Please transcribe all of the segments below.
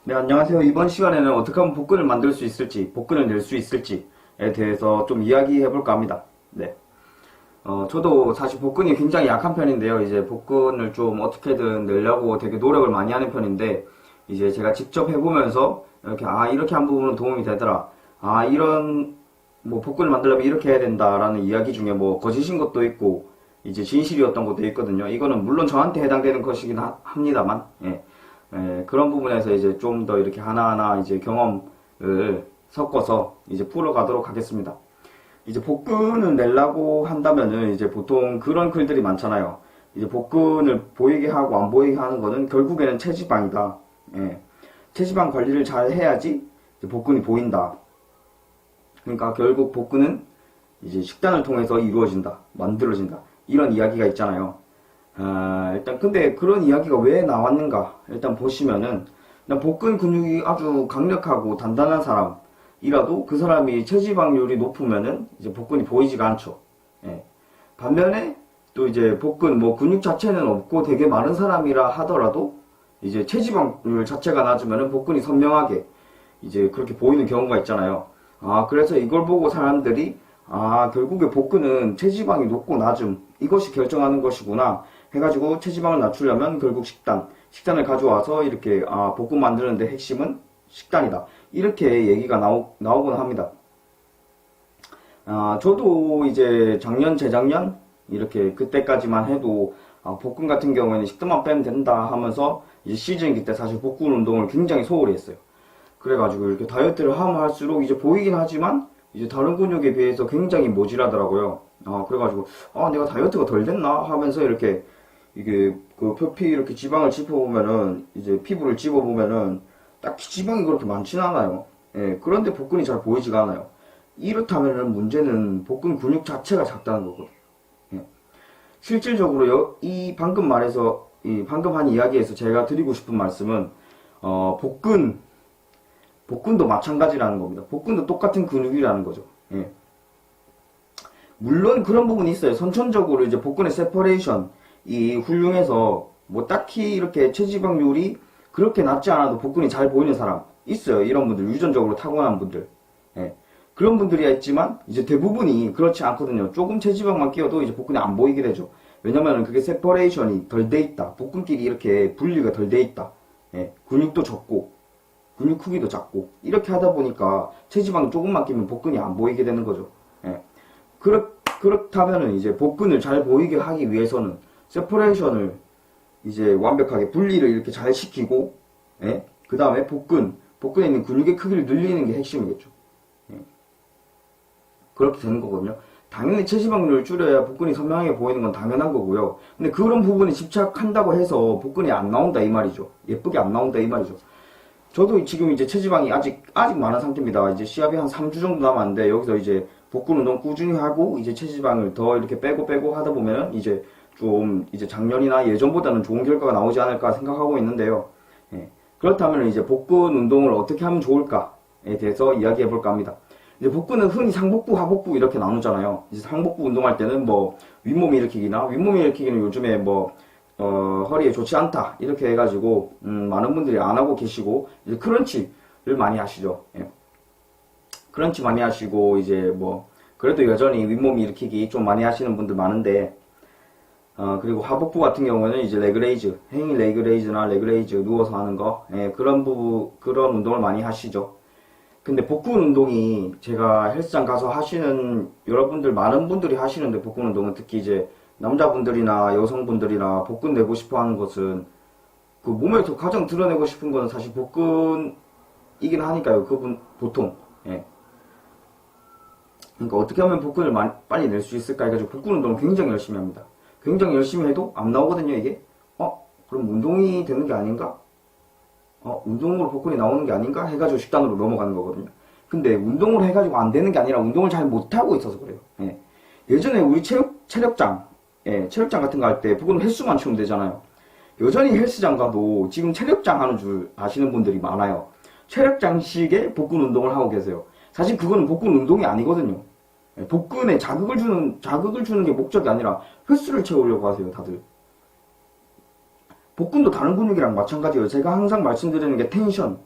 네, 안녕하세요. 이번 시간에는 어떻게 하면 복근을 만들 수 있을지, 복근을 낼 수 있을지에 대해서 좀 이야기해 볼까 합니다. 네. 저도 사실 복근이 굉장히 약한 편인데요. 이제 복근을 좀 어떻게든 내려고 되게 노력을 많이 하는 편인데, 이제 제가 직접 해보면서, 이렇게 한 부분은 도움이 되더라. 이런, 뭐, 복근을 만들려면 이렇게 해야 된다라는 이야기 중에 뭐, 거짓인 것도 있고, 이제 진실이었던 것도 있거든요. 이거는 물론 저한테 해당되는 것이긴 합니다만, 예. 그런 부분에서 이제 좀 더 이렇게 하나하나 이제 경험을 섞어서 이제 풀어가도록 하겠습니다. 이제 복근을 내려고 한다면은 이제 보통 그런 글들이 많잖아요. 이제 복근을 보이게 하고 안 보이게 하는 거는 결국에는 체지방이다. 예. 체지방 관리를 잘 해야지 이제 복근이 보인다. 그러니까 결국 복근은 이제 식단을 통해서 이루어진다, 만들어진다. 이런 이야기가 있잖아요. 일단 근데 그런 이야기가 왜 나왔는가? 일단 보시면은 일단 복근 근육이 아주 강력하고 단단한 사람이라도 그 사람이 체지방률이 높으면은 이제 복근이 보이지가 않죠. 예. 반면에 또 이제 복근 뭐 근육 자체는 없고 되게 많은 사람이라 하더라도 이제 체지방률 자체가 낮으면은 복근이 선명하게 이제 그렇게 보이는 경우가 있잖아요. 그래서 이걸 보고 사람들이 결국에 복근은 체지방이 높고 낮음 이것이 결정하는 것이구나 해가지고 체지방을 낮추려면 결국 식단을 가져와서 이렇게 복근 만드는데 핵심은 식단이다. 이렇게 얘기가 나오곤 합니다. 저도 이제 작년, 재작년 이렇게 그때까지만 해도 복근 같은 경우에는 식단만 빼면 된다 하면서 이제 시즌기 때 사실 복근 운동을 굉장히 소홀히 했어요. 그래가지고 이렇게 다이어트를 하면 할수록 이제 보이긴 하지만 이제 다른 근육에 비해서 굉장히 모질하더라고요. 그래가지고 내가 다이어트가 덜 됐나 하면서 이렇게 이게 그 표피 이렇게 지방을 짚어보면은 이제 피부를 집어보면은 딱히 지방이 그렇게 많지는 않아요. 예, 그런데 복근이 잘 보이지가 않아요. 이렇다면은 문제는 복근 근육 자체가 작다는 거거든요. 예. 실질적으로 이 방금 말해서 이 방금 한 이야기에서 제가 드리고 싶은 말씀은 복근도 마찬가지라는 겁니다. 복근도 똑같은 근육이라는 거죠. 예. 물론 그런 부분이 있어요. 선천적으로 이제 복근의 세퍼레이션 이 훌륭해서 뭐 딱히 이렇게 체지방률이 그렇게 낮지 않아도 복근이 잘 보이는 사람 있어요. 이런 분들 유전적으로 타고난 분들. 예. 그런 분들이야 있지만 이제 대부분이 그렇지 않거든요. 조금 체지방만 끼워도 이제 복근이 안 보이게 되죠. 왜냐면은 그게 세퍼레이션이 덜 돼 있다. 복근끼리 이렇게 분리가 덜 돼 있다. 예. 근육도 적고 근육 크기도 작고 이렇게 하다 보니까 체지방이 조금만 끼면 복근이 안 보이게 되는 거죠. 예. 그렇다면은 이제 복근을 잘 보이게 하기 위해서는 세퍼레이션을 이제 완벽하게 분리를 이렇게 잘 시키고, 예? 그 다음에 복근에 있는 근육의 크기를 늘리는 게 핵심이겠죠. 예. 그렇게 되는 거거든요. 당연히 체지방률을 줄여야 복근이 선명하게 보이는 건 당연한 거고요. 근데 그런 부분에 집착한다고 해서 복근이 안 나온다 이 말이죠. 예쁘게 안 나온다 이 말이죠. 저도 지금 이제 체지방이 아직 많은 상태입니다. 이제 시합이 한 3주 정도 남았는데 여기서 이제 복근 운동 꾸준히 하고 이제 체지방을 더 이렇게 빼고 하다 보면은 이제 좀 이제 작년이나 예전보다는 좋은 결과가 나오지 않을까 생각하고 있는데요. 예. 그렇다면 이제 복근 운동을 어떻게 하면 좋을까에 대해서 이야기해 볼까 합니다. 이제 복근은 흔히 상복부, 하복부 이렇게 나누잖아요. 이제 상복부 운동할 때는 뭐 윗몸 일으키기나 윗몸 일으키기는 요즘에 뭐 허리에 좋지 않다 이렇게 해가지고 많은 분들이 안 하고 계시고 이제 크런치를 많이 하시죠. 예. 크런치 많이 하시고 이제 뭐 그래도 여전히 윗몸 일으키기 좀 많이 하시는 분들 많은데 그리고 하복부 같은 경우는 이제 레그레이즈, 행위 레그레이즈나 레그레이즈 누워서 하는 거, 예, 그런 운동을 많이 하시죠. 근데 복근 운동이 제가 헬스장 가서 하시는 여러분들 많은 분들이 하시는데 복근 운동은 특히 이제 남자분들이나 여성분들이나 복근 내고 싶어 하는 것은 그 몸에서 가장 드러내고 싶은 거는 사실 복근이긴 하니까요. 그분 보통. 예. 그러니까 어떻게 하면 복근을 빨리 낼 수 있을까 해가지고 복근 운동을 굉장히 열심히 합니다. 굉장히 열심히 해도 안 나오거든요, 이게. 그럼 운동이 되는 게 아닌가? 운동으로 복근이 나오는 게 아닌가? 해가지고 식단으로 넘어가는 거거든요. 근데 운동을 해가지고 안 되는 게 아니라 운동을 잘 못하고 있어서 그래요. 예. 예전에 우리 체력장 같은 거 할 때 복근 횟수만 치우면 되잖아요. 여전히 헬스장 가도 지금 체력장 하는 줄 아시는 분들이 많아요. 체력장식의 복근 운동을 하고 계세요. 사실 그거는 복근 운동이 아니거든요. 복근에 자극을 주는 게 목적이 아니라 횟수를 채우려고 하세요, 다들. 복근도 다른 근육이랑 마찬가지예요. 제가 항상 말씀드리는 게 텐션,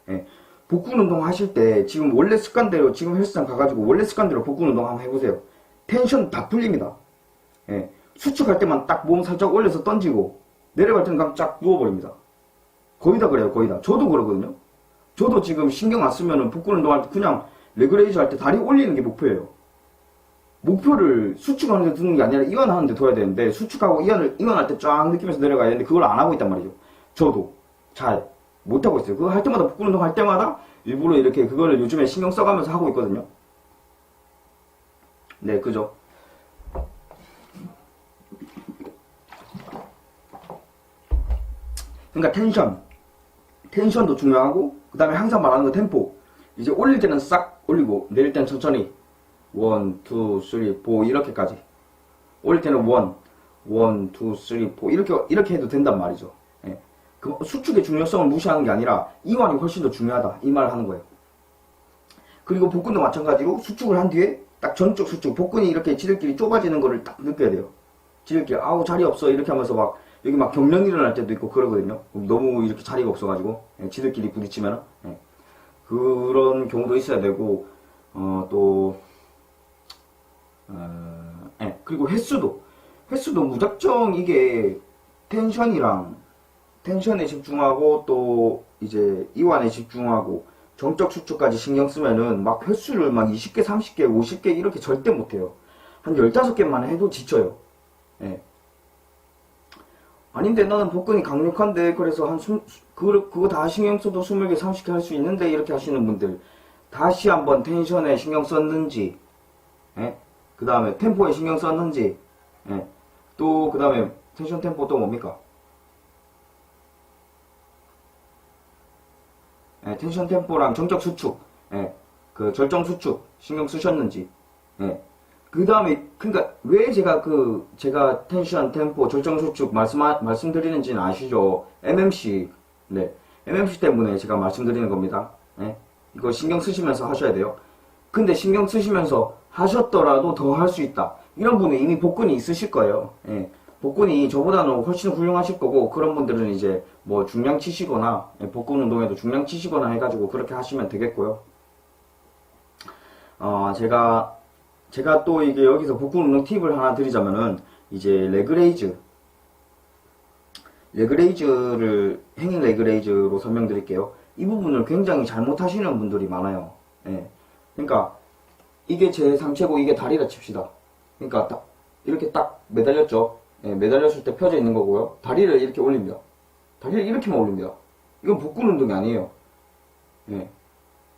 예. 복근 운동 하실 때 지금 원래 습관대로 지금 헬스장 가가지고 원래 습관대로 복근 운동 한번 해보세요. 텐션 다 풀립니다. 예. 수축할 때만 딱 몸 살짝 올려서 던지고 내려갈 때는 그냥 쫙 누워버립니다. 거의 다 그래요. 거의 다. 저도 그러거든요. 저도 지금 신경 안 쓰면은 복근 운동할 때 그냥 레그레이즈 할 때 다리 올리는 게 목표예요. 목표를 수축하는 데 두는 게 아니라 이완하는 데 둬야 되는데 수축하고 이완할 때 쫙 느끼면서 내려가야 되는데 그걸 안 하고 있단 말이죠. 저도 잘 못하고 있어요. 그거 할 때마다 복근 운동 할 때마다 일부러 이렇게 그거를 요즘에 신경 써가면서 하고 있거든요. 네, 그죠. 그러니까 텐션도 중요하고 그 다음에 항상 말하는 거 템포. 이제 올릴 때는 싹 올리고 내릴 때는 천천히 1, 2, 3, 4 이렇게까지. 올릴 때는 1, 2, 3, 4 이렇게 해도 된단 말이죠. 예. 그 수축의 중요성을 무시하는 게 아니라 이완이 훨씬 더 중요하다 이 말을 하는 거예요. 그리고 복근도 마찬가지로 수축을 한 뒤에 딱 전쪽 수축, 복근이 이렇게 지들끼리 좁아지는 거를 딱 느껴야 돼요. 지들끼리 아우 자리 없어 이렇게 하면서 막 여기 막 경련 일어날 때도 있고 그러거든요. 너무 이렇게 자리가 없어가지고 예, 지들끼리 부딪히면 예. 그런 경우도 있어야 되고 예. 그리고 횟수도 무작정 이게 텐션에 집중하고 또 이제 이완에 집중하고 정적 수축까지 신경 쓰면은 막 횟수를 막 20개, 30개, 50개 이렇게 절대 못해요. 한 15개만 해도 지쳐요. 예. 아닌데 나는 복근이 강력한데 그래서 그거 다 신경 써도 20개, 30개 할 수 있는데 이렇게 하시는 분들 다시 한번 텐션에 신경 썼는지 예? 그 다음에 템포에 신경 썼는지 예? 또 그 다음에 텐션 템포 또 뭡니까? 예, 텐션 템포랑 정적 수축, 예, 그 절정 수축 신경 쓰셨는지, 예. 그 다음에 그러니까 왜 제가 텐션 템포 절정 수축 말씀드리는지는 아시죠? MMC, 네, MMC 때문에 제가 말씀드리는 겁니다. 예. 이거 신경 쓰시면서 하셔야 돼요. 근데 신경 쓰시면서 하셨더라도 더 할 수 있다. 이런 분은 이미 복근이 있으실 거예요. 예. 복근이 저보다는 훨씬 훌륭하실 거고 그런 분들은 이제 뭐 중량 치시거나 복근 운동에도 중량 치시거나 해가지고 그렇게 하시면 되겠고요. 제가 또 이게 여기서 복근 운동 팁을 하나 드리자면은 이제 레그레이즈를 행잉 레그레이즈로 설명드릴게요. 이 부분을 굉장히 잘못하시는 분들이 많아요. 예. 그러니까 이게 제 상체고 이게 다리라 칩시다. 그러니까 이렇게 딱 매달렸죠. 예, 매달렸을 때 펴져 있는 거고요. 다리를 이렇게 올립니다. 다리를 이렇게만 올립니다. 이건 복근 운동이 아니에요. 예.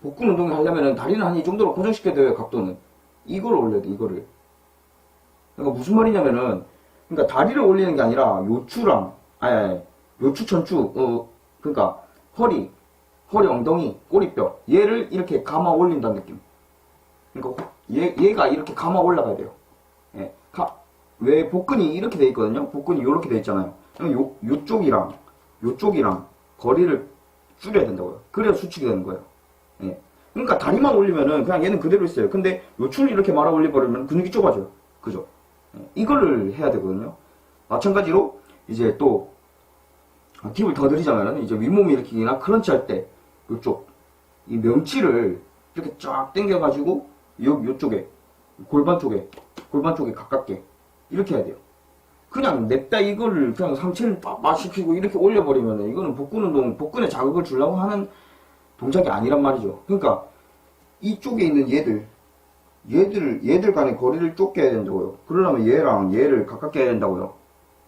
복근 운동을 하려면 다리는 한 이 정도로 고정시켜야 돼요. 각도는. 이거를 올려야 돼. 이거를. 그러니까 무슨 말이냐면은 그러니까 다리를 올리는 게 아니라 요추 천추 그러니까 허리 엉덩이 꼬리뼈 얘를 이렇게 감아 올린다는 느낌. 그러니까 얘가 이렇게 감아 올라가야 돼요. 예. 왜 복근이 이렇게 돼 있거든요. 복근이 이렇게 돼 있잖아요. 요쪽이랑 거리를 줄여야 된다고요. 그래야 수축이 되는 거예요. 예. 그러니까 다리만 올리면은 그냥 얘는 그대로 있어요. 근데 요추를 이렇게 말아 올려버리면 근육이 좁아져요. 그죠? 예. 이거를 해야 되거든요. 마찬가지로 이제 또 팁을 더 드리자면은 이제 윗몸 일으키기나 크런치 할 때 요쪽 이 명치를 이렇게 쫙 당겨가지고 요쪽에 골반 쪽에 가깝게 이렇게 해야 돼요. 그냥 냅다 이거를 그냥 상체를 빡빡 시키고 이렇게 올려버리면 이거는 복근에 자극을 주려고 하는 동작이 아니란 말이죠. 그러니까 이쪽에 있는 얘들 간의 거리를 좁게 해야 된다고요. 그러려면 얘랑 얘를 가깝게 해야 된다고요.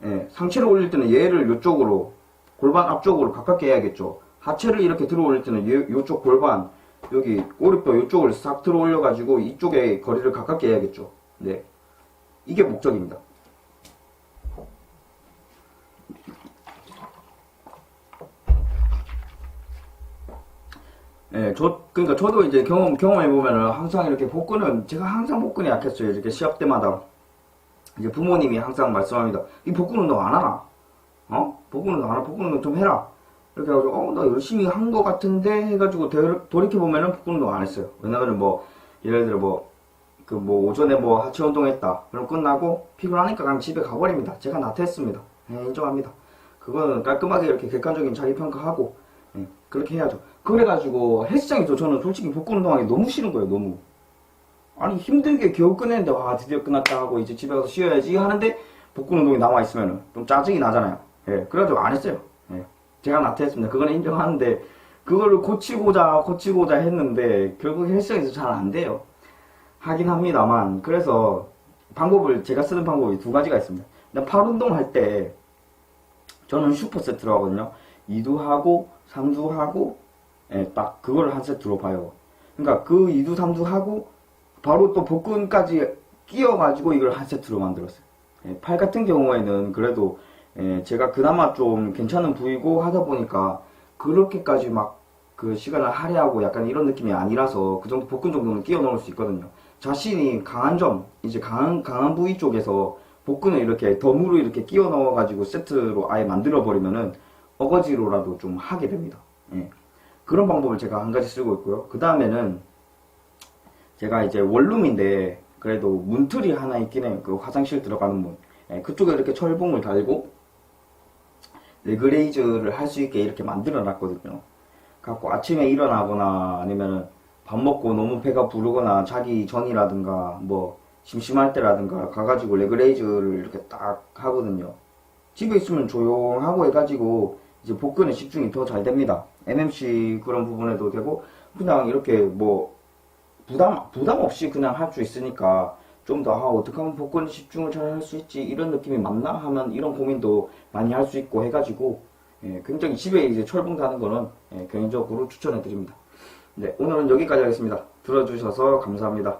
예, 상체를 올릴 때는 얘를 요쪽으로 골반 앞쪽으로 가깝게 해야겠죠. 하체를 이렇게 들어 올릴 때는 요쪽 골반 여기 꼬리뼈 요쪽을 싹 들어 올려가지고 이쪽에 거리를 가깝게 해야겠죠. 네. 이게 목적입니다. 예, 그러니까 저도 이제 경험해보면은 항상 이렇게 제가 항상 복근이 약했어요. 이렇게 시합 때마다. 이제 부모님이 항상 말씀합니다. 이 복근 운동 안 하나? 복근 운동 안 하나? 복근 운동 좀 해라. 이렇게 해가지고, 나 열심히 한 거 같은데? 해가지고 돌이켜보면은 복근 운동 안 했어요. 왜냐면은 예를 들어 오전에 하체 운동했다. 그럼 끝나고 피곤하니까 그냥 집에 가버립니다. 제가 나태했습니다. 네, 인정합니다. 그거는 깔끔하게 이렇게 객관적인 자기 평가하고 예, 그렇게 해야죠. 그래가지고 헬스장에서 저는 솔직히 복근 운동하기 너무 싫은 거예요. 너무. 아니 힘들게 겨우 끝냈는데 와 드디어 끝났다 하고 이제 집에 가서 쉬어야지 하는데 복근 운동이 나와 있으면은 좀 짜증이 나잖아요. 예, 그래가지고 안 했어요. 예, 제가 나태했습니다. 그거는 인정하는데 그거를 고치고자 했는데 결국 헬스장에서 잘 안 돼요. 하긴 합니다만 그래서 방법을 제가 쓰는 방법이 두 가지가 있습니다. 일단 팔 운동할 때 저는 슈퍼 세트로 하거든요. 2두 하고 3두 하고 예, 딱 그걸 한 세트로 봐요. 그러니까 그 2두 3두 하고 바로 또 복근까지 끼워가지고 이걸 한 세트로 만들었어요. 예, 팔 같은 경우에는 그래도 예, 제가 그나마 좀 괜찮은 부위고 하다 보니까 그렇게까지 막 그 시간을 할애하고 약간 이런 느낌이 아니라서 그 정도 복근 정도는 끼워 넣을 수 있거든요. 자신이 강한 점, 이제 강한 부위 쪽에서 복근을 이렇게 덤으로 이렇게 끼워 넣어가지고 세트로 아예 만들어 버리면은 어거지로라도 좀 하게 됩니다. 예. 그런 방법을 제가 한 가지 쓰고 있고요. 그 다음에는 제가 이제 원룸인데 그래도 문틀이 하나 있긴 해요. 그 화장실 들어가는 문. 예, 그쪽에 이렇게 철봉을 달고 레그레이즈를 할 수 있게 이렇게 만들어 놨거든요. 갖고 아침에 일어나거나 아니면은 밥 먹고 너무 배가 부르거나 자기 전이라든가 뭐 심심할 때라든가 가가지고 레그레이즈를 이렇게 딱 하거든요. 집에 있으면 조용하고 해가지고 이제 복근에 집중이 더 잘 됩니다. MMC 그런 부분에도 되고 그냥 이렇게 뭐 부담 없이 그냥 할 수 있으니까 좀 더 어떻게 하면 복근에 집중을 잘 할 수 있지 이런 느낌이 맞나 하면 이런 고민도 많이 할 수 있고 해가지고 예, 굉장히 집에 이제 철봉 다는 거는 예, 개인적으로 추천해 드립니다. 네, 오늘은 여기까지 하겠습니다. 들어주셔서 감사합니다.